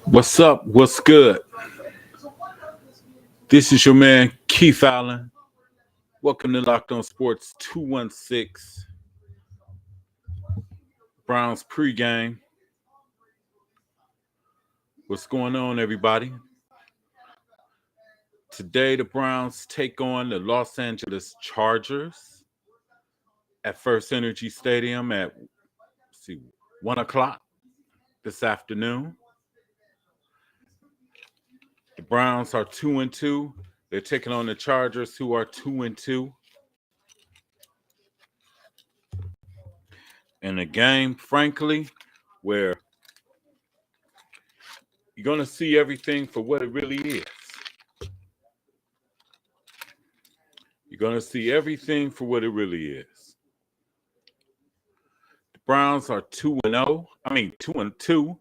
What's up? What's good? This is your man, Keith Allen. Welcome to Loc'd On Sports 216 Browns pregame. What's going on, everybody? Today, the Browns take on the Los Angeles Chargers at First Energy Stadium at 1 o'clock this afternoon. The Browns are 2-2. They're taking on the Chargers, who are 2-2. In a game, frankly, where you're going to see everything for what it really is. You're going to see everything for what it really is. The Browns are 2-2,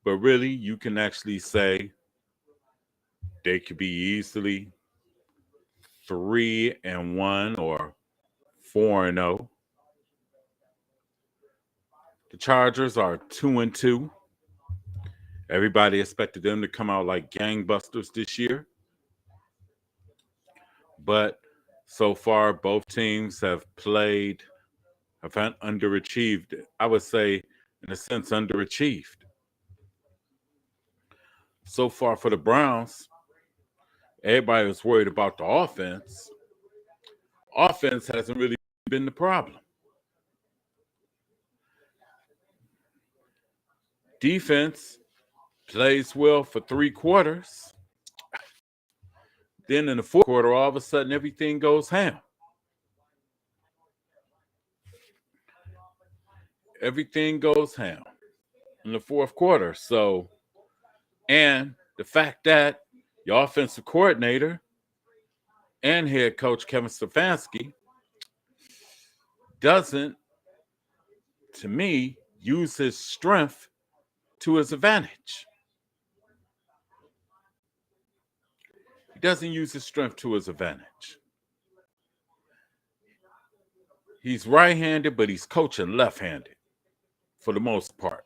but really you can actually say they could be easily 3-1 or 4-0. The Chargers are 2-2. Everybody expected them to come out like gangbusters this year. But so far, both teams have underachieved. I would say, in a sense, underachieved. So far for the Browns, everybody was worried about the offense. Offense hasn't really been the problem. Defense plays well for 3 quarters. Then in the fourth quarter, all of a sudden, everything goes ham. Everything goes ham in the fourth quarter. So, and the fact that your offensive coordinator and head coach Kevin Stefanski doesn't, to me, use his strength to his advantage. He doesn't use his strength to his advantage. He's right-handed, but he's coaching left-handed for the most part.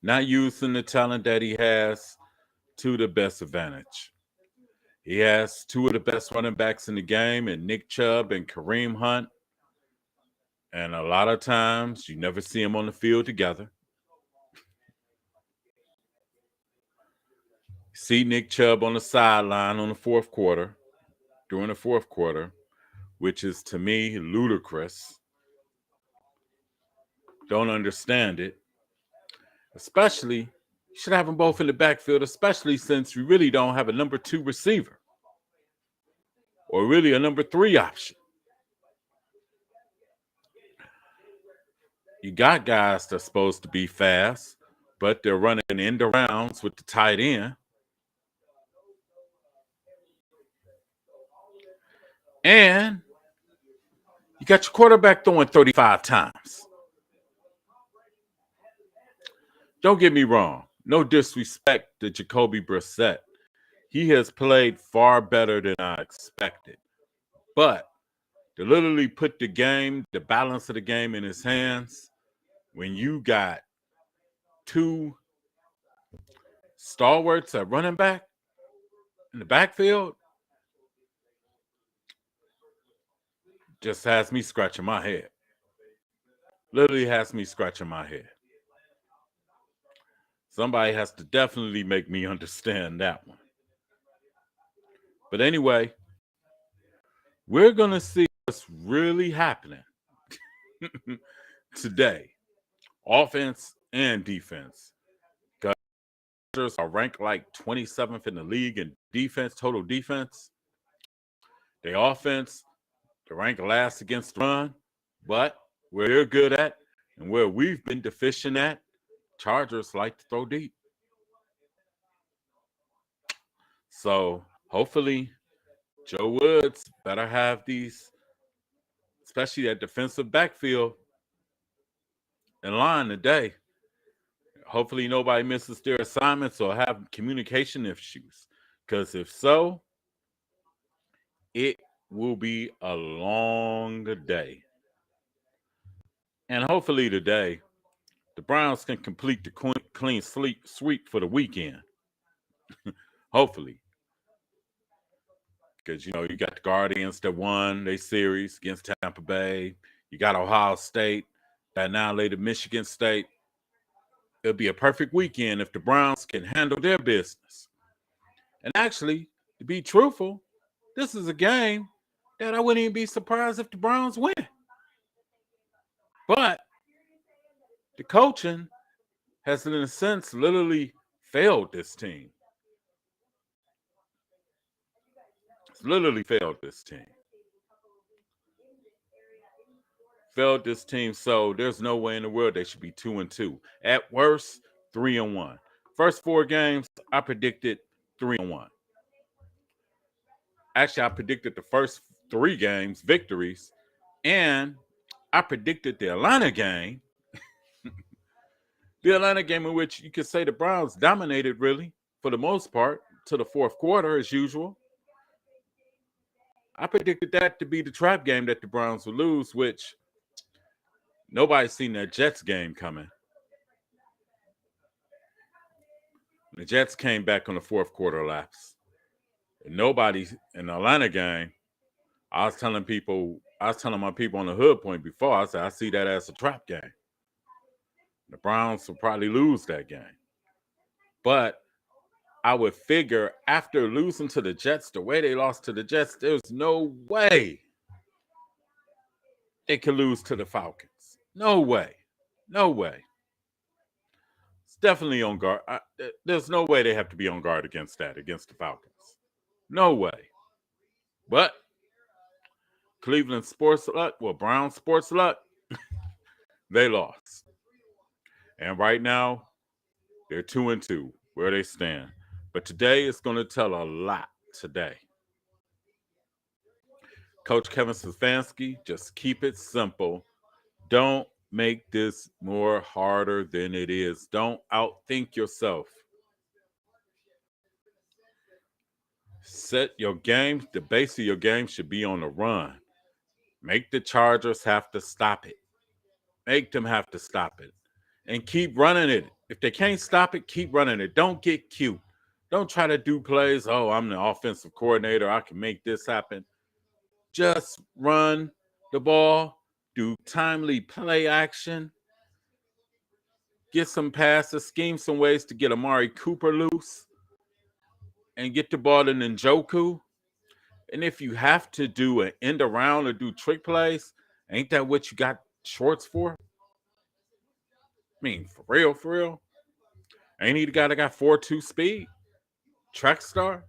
Not using the talent that he has to the best advantage. He has 2 of the best running backs in the game, and Nick Chubb and Kareem Hunt. And a lot of times, you never see them on the field together. See Nick Chubb on the sideline on the fourth quarter, during the fourth quarter, which is, to me, ludicrous. Don't understand it. Especially, you should have them both in the backfield, especially since we really don't have a number 2 receiver. Or really a number 3 option. You got guys that's supposed to be fast, but they're running end arounds with the tight end. And you got your quarterback throwing 35 times. Don't get me wrong. No disrespect to Jacoby Brissett. He has played far better than I expected. But to literally put the balance of the game in his hands, when you got 2 stalwarts at running back in the backfield, just has me scratching my head. Literally has me scratching my head. Somebody has to definitely make me understand that one. But anyway, we're going to see what's really happening today. Offense and defense. Guys are ranked like 27th in the league in defense, total defense. The offense, they're ranked last against the run. But where they're good at and where we've been deficient at, Chargers like to throw deep. So hopefully Joe Woods better have these, especially that defensive backfield, in line today. Hopefully nobody misses their assignments or have communication issues. Because if so, it will be a long day. And hopefully today, the Browns can complete the clean sweep for the weekend. Hopefully. Because, you got the Guardians that won their series against Tampa Bay. You got Ohio State that annihilated Michigan State. It'll be a perfect weekend if the Browns can handle their business. And actually, to be truthful, this is a game that I wouldn't even be surprised if the Browns win. But the coaching has, in a sense, literally failed this team. It's literally failed this team. Failed this team, so there's no way in the world they should be 2-2. At worst, 3-1. First 4 games, I predicted 3-1. Actually, I predicted the first 3 games victories, and I predicted the Atlanta game. The Atlanta game in which you could say the Browns dominated, really, for the most part, to the fourth quarter as usual. I predicted that to be the trap game that the Browns would lose, which nobody's seen that Jets game coming. The Jets came back on the fourth quarter lapse. Nobody in the Atlanta game, I was telling my people on the hood point before, I said, I see that as a trap game. The Browns will probably lose that game. But I would figure after losing to the Jets, the way they lost to the Jets, there's no way they could lose to the Falcons. No way. No way. It's definitely on guard. There's no way they have to be on guard against the Falcons. No way. But Cleveland sports luck, Brown sports luck, they lost. And right now, they're 2-2, where they stand. But today is going to tell a lot today. Coach Kevin Stefanski, just keep it simple. Don't make this more harder than it is. Don't outthink yourself. Set your game. The base of your game should be on the run. Make the Chargers have to stop it. Make them have to stop it. And keep running it. If they can't stop it, keep running it. Don't get cute. Don't try to do plays. Oh, I'm the offensive coordinator. I can make this happen. Just run the ball. Do timely play action. Get some passes. Scheme some ways to get Amari Cooper loose. And get the ball to Njoku. And if you have to do an end around or do trick plays, ain't that what you got shorts for? I mean, for real. Ain't he the guy that got 4.2 speed? Track star?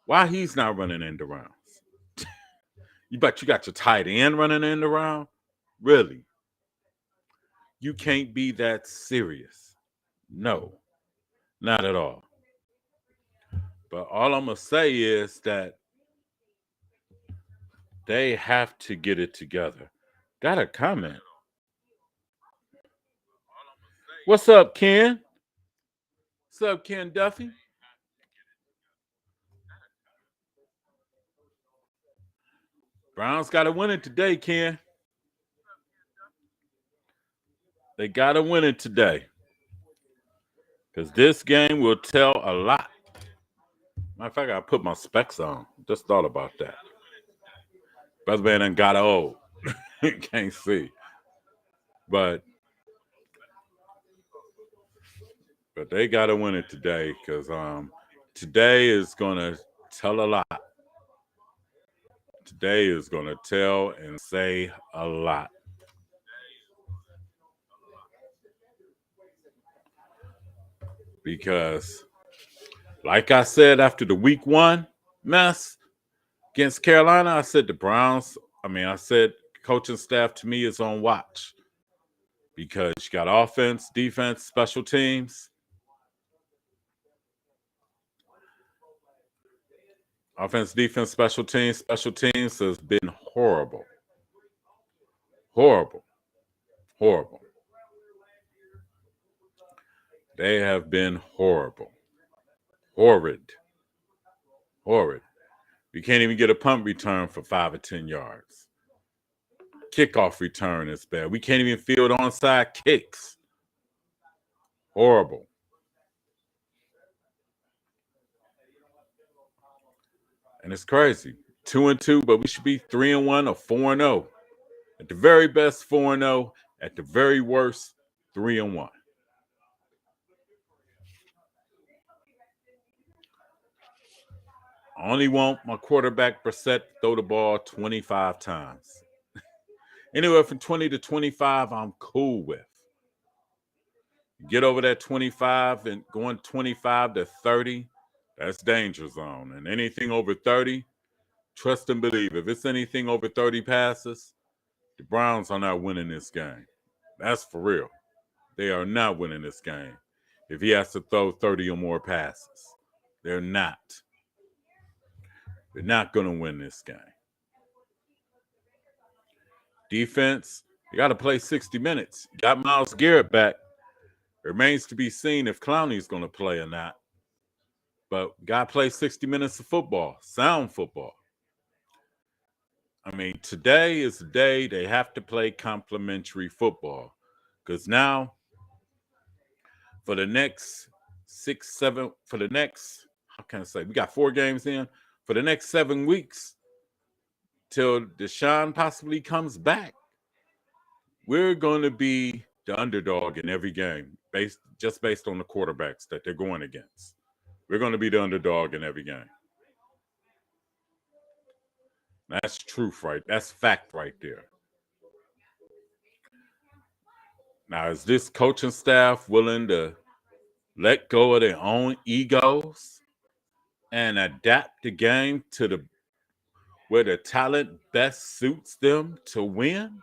Why he's not running end arounds? You got your tight end running end around? Really? You can't be that serious. No, not at all. But all I'm going to say is that they have to get it together. Got a comment. What's up, Ken? What's up, Ken Duffy? Browns got to win it today, Ken. They got to win it today. Because this game will tell a lot. Matter of fact, I put my specs on. Just thought about that. Brother man done got old. Can't see. But they got to win it today because today is going to tell a lot. Today is going to tell and say a lot. Because, like I said, after the week 1 mess against Carolina, I said I said coaching staff to me is on watch. Because you got offense, defense, special teams. Offense, defense, special teams. Special teams has been horrible. Horrible. They have been horrible. Horrid. Horrid. We can't even get a punt return for 5 or 10 yards. Kickoff return is bad. We can't even field onside kicks. Horrible. And it's crazy. 2-2, but we should be 3-1 or 4-0. At the very best, 4-0. At the very worst, 3-1. I only want my quarterback Brissett to throw the ball 25 times. Anywhere from 20 to 25, I'm cool with. Get over that 25 and going 25 to 30, that's danger zone. And anything over 30, trust and believe. If it's anything over 30 passes, the Browns are not winning this game. That's for real. They are not winning this game if he has to throw 30 or more passes. They're not. They're not going to win this game. Defense, you got to play 60 minutes. You got Myles Garrett back. It remains to be seen if Clowney's going to play or not. But got to play 60 minutes of football, sound football. I mean, today is the day they have to play complimentary football. Because now, for the next how can I say? We got 4 games in. For the next 7 weeks, till Deshaun possibly comes back, we're going to be the underdog in every game, based on the quarterbacks that they're going against. We're going to be the underdog in every game. That's truth, right? That's fact right there. Now, is this coaching staff willing to let go of their own egos and adapt the game to where the talent best suits them to win?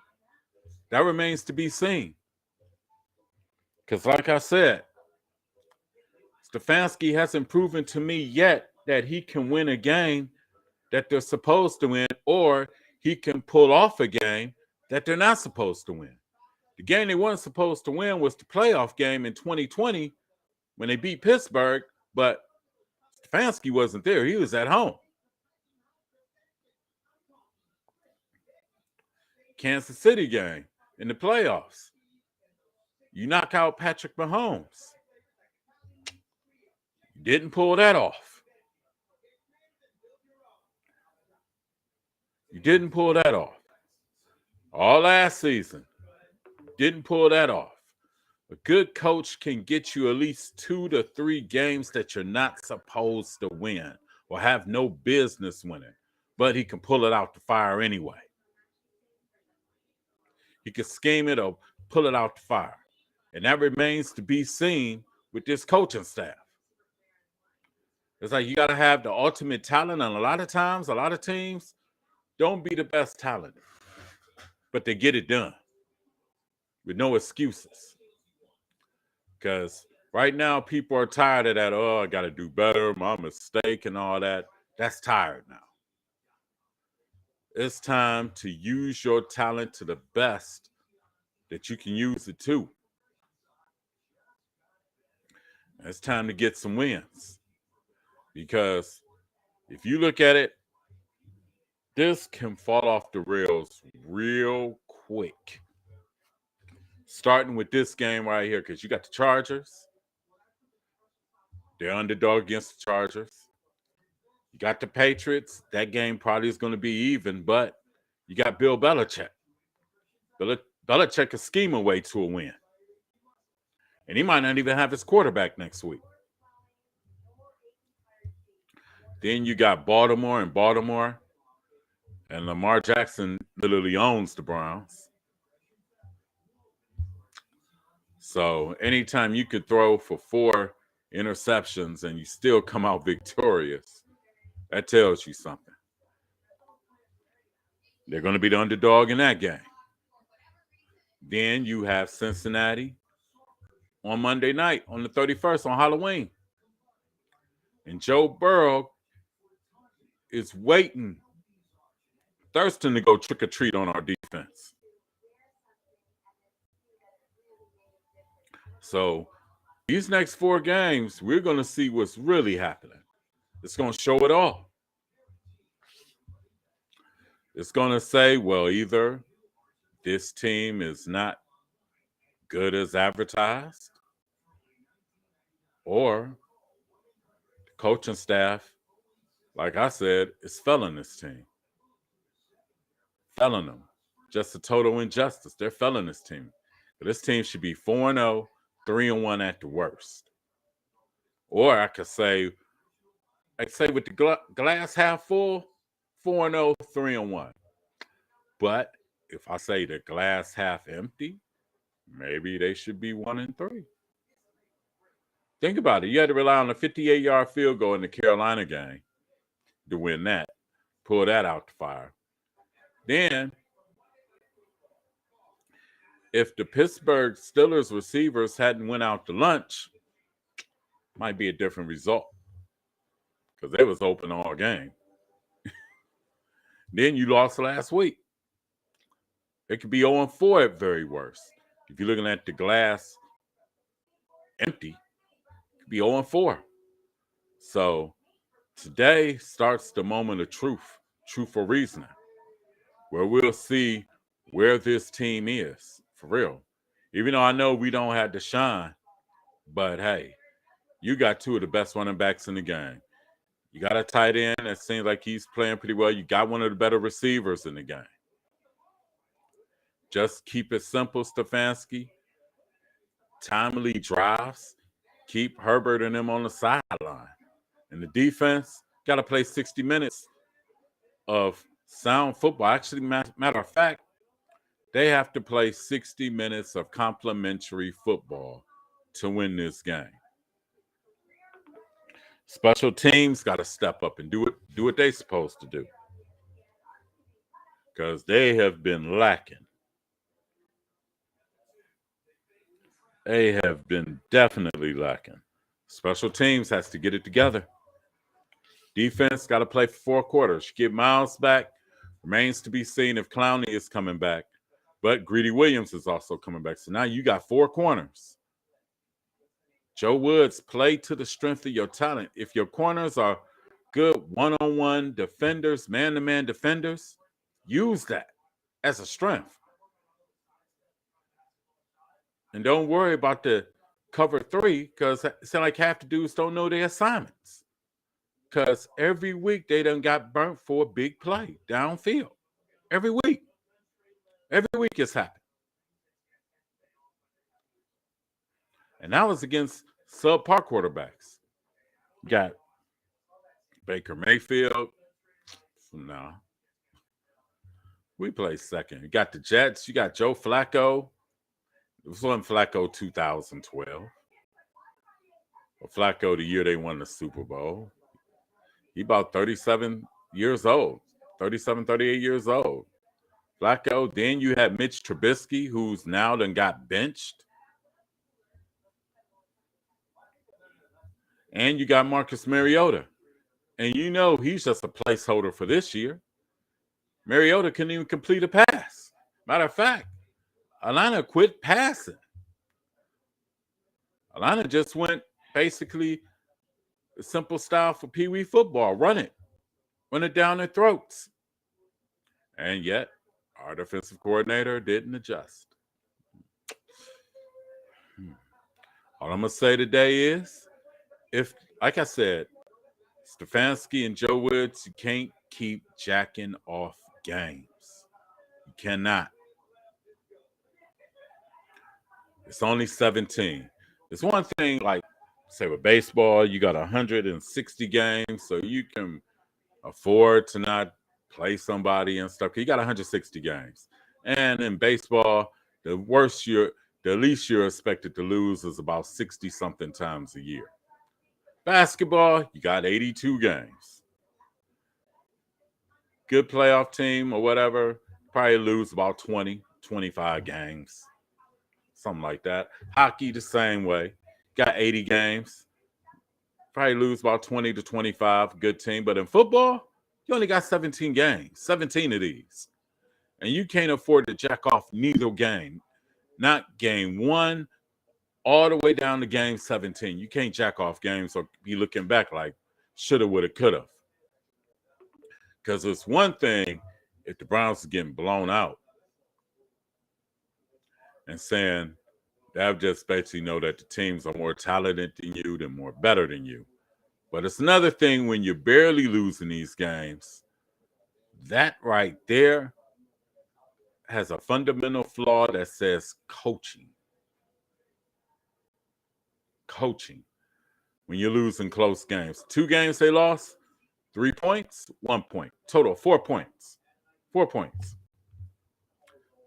That remains to be seen. Because like I said, Stefanski hasn't proven to me yet that he can win a game that they're supposed to win, or he can pull off a game that they're not supposed to win. The game they weren't supposed to win was the playoff game in 2020 when they beat Pittsburgh, but Stefanski wasn't there. He was at home. Kansas City game in the playoffs. You knock out Patrick Mahomes. You didn't pull that off. You didn't pull that off. All last season, didn't pull that off. A good coach can get you at least 2 to 3 games that you're not supposed to win or have no business winning, but he can pull it out the fire anyway. He can scheme it or pull it out the fire. And that remains to be seen with this coaching staff. It's like you got to have the ultimate talent, and a lot of times, a lot of teams don't be the best talent, but they get it done with no excuses. Because right now, people are tired of that, oh, I got to do better, my mistake and all that. That's tired now. It's time to use your talent to the best that you can use it to. It's time to get some wins. Because if you look at it, this can fall off the rails real quick. Starting with this game right here, because you got the Chargers. They're underdog against the Chargers. You got the Patriots. That game probably is going to be even, but you got Bill Belichick. Belichick is scheming way to a win. And he might not even have his quarterback next week. Then you got Baltimore, and Lamar Jackson literally owns the Browns. So anytime you could throw for 4 interceptions and you still come out victorious, that tells you something. They're going to be the underdog in that game. Then you have Cincinnati on Monday night, on the 31st, on Halloween. And Joe Burrow is waiting, thirsting to go trick-or-treat on our defense. So these next 4 games, we're going to see what's really happening. It's going to show it all. It's going to say, well, either this team is not good as advertised, or the coaching staff, like I said, is failing this team. Failing them. Just a total injustice. They're failing this team. But this team should be 4-0, 3-1 at the worst. Or I could say with the glass half full, 4-0, 3-1. But if I say the glass half empty, maybe they should be 1-3. Think about it. You had to rely on a 58-yard field goal in the Carolina game to win that. Pull that out the fire. Then, if the Pittsburgh Steelers receivers hadn't went out to lunch, might be a different result because they was open all game. Then you lost last week. It could be 0-4 at very worst. If you're looking at the glass empty, it could be 0-4. So today starts the moment of truthful reasoning, where we'll see where this team is, for real. Even though I know we don't have Deshaun, but hey, you got 2 of the best running backs in the game. You got a tight end that seems like he's playing pretty well. You got one of the better receivers in the game. Just keep it simple, Stefanski. Timely drives. Keep Herbert and them on the sideline. And the defense got to play 60 minutes of sound football. Actually, matter of fact, they have to play 60 minutes of complimentary football to win this game. Special teams got to step up and do what they're supposed to do, because they have been lacking. They have been definitely lacking. Special teams has to get it together. Defense got to play for 4 quarters. Get Miles back. Remains to be seen if Clowney is coming back. But Greedy Williams is also coming back. So now you got 4 corners. Joe Woods, play to the strength of your talent. If your corners are good one-on-one defenders, man-to-man defenders, use that as a strength. And don't worry about the cover 3, because it sounds like half the dudes don't know their assignments. Because every week they done got burnt for a big play downfield. Every week. Every week it's happened. And that was against subpar quarterbacks. You got Baker Mayfield. No. We play second. You got the Jets. You got Joe Flacco. It was on Flacco 2012. Well, Flacco, the year they won the Super Bowl. He about 37 years old. 37, 38 years old. Flacco. Then you had Mitch Trubisky, who's now done got benched. And you got Marcus Mariota. And you know he's just a placeholder for this year. Mariota couldn't even complete a pass. Matter of fact, Atlanta quit passing. Atlanta just went basically a simple style for Pee Wee football. Run it down their throats. And yet, our defensive coordinator didn't adjust. All I'm going to say today is, if, like I said, Stefanski and Joe Woods, you can't keep jacking off games. You cannot. It's only 17. It's one thing, like, say, with baseball, you got 160 games, so you can afford to not play somebody and stuff. You got 160 games. And in baseball, the least you're expected to lose is about 60-something times a year. Basketball, you got 82 games. Good playoff team or whatever, probably lose about 20, 25 games. Something like that. Hockey, the same way. Got 80 games. Probably lose about 20 to 25. Good team. But in football, you only got 17 games. 17 of these. And you can't afford to jack off neither game. Not game 1 all the way down to game 17. You can't jack off games or be looking back like shoulda, woulda, coulda. Because it's one thing if the Browns are getting blown out and saying that just basically know that the teams are more talented than you, they're more better than you. But it's another thing when you're barely losing these games. That right there has a fundamental flaw that says coaching. Coaching. When you're losing close games. 2 games they lost, 3 points, 1 point. Total 4 points. 4 points.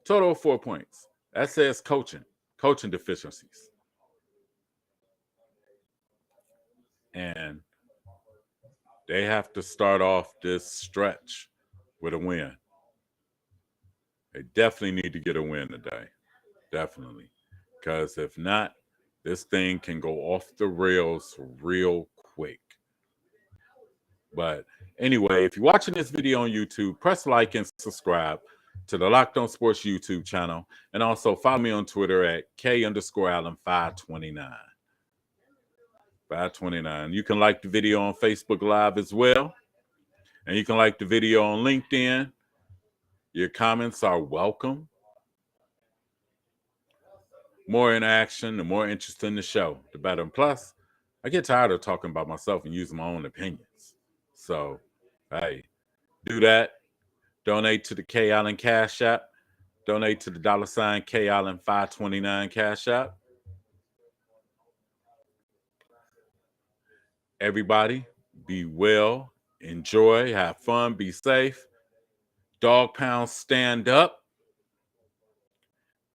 Total 4 points. That says coaching deficiencies. And they have to start off this stretch with a win. They definitely need to get a win today. Definitely. Because if not, this thing can go off the rails real quick. But anyway, if you're watching this video on YouTube, press like and subscribe to the Loc'd On Sports YouTube channel. And also follow me on Twitter at K_Allen529. 529. You can like the video on Facebook Live as well. And you can like the video on LinkedIn. Your comments are welcome. More interaction, the more interest in the show, the better. And plus, I get tired of talking about myself and using my own opinions. So, hey, do that. Donate to the K Allen Cash App. Donate to the $ K Allen 529 Cash App. Everybody, be well, enjoy, have fun, be safe. Dog pound, stand up.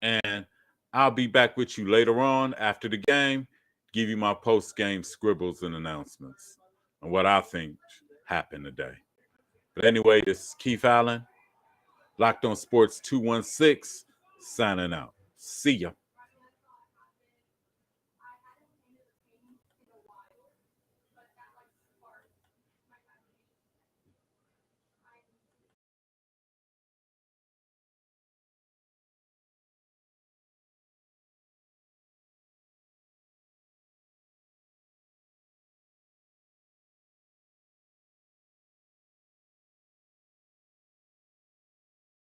And I'll be back with you later on after the game, give you my post-game scribbles and announcements on what I think happened today. But anyway, this is Keith Allen, Loc'd On Sports 216, signing out. See ya.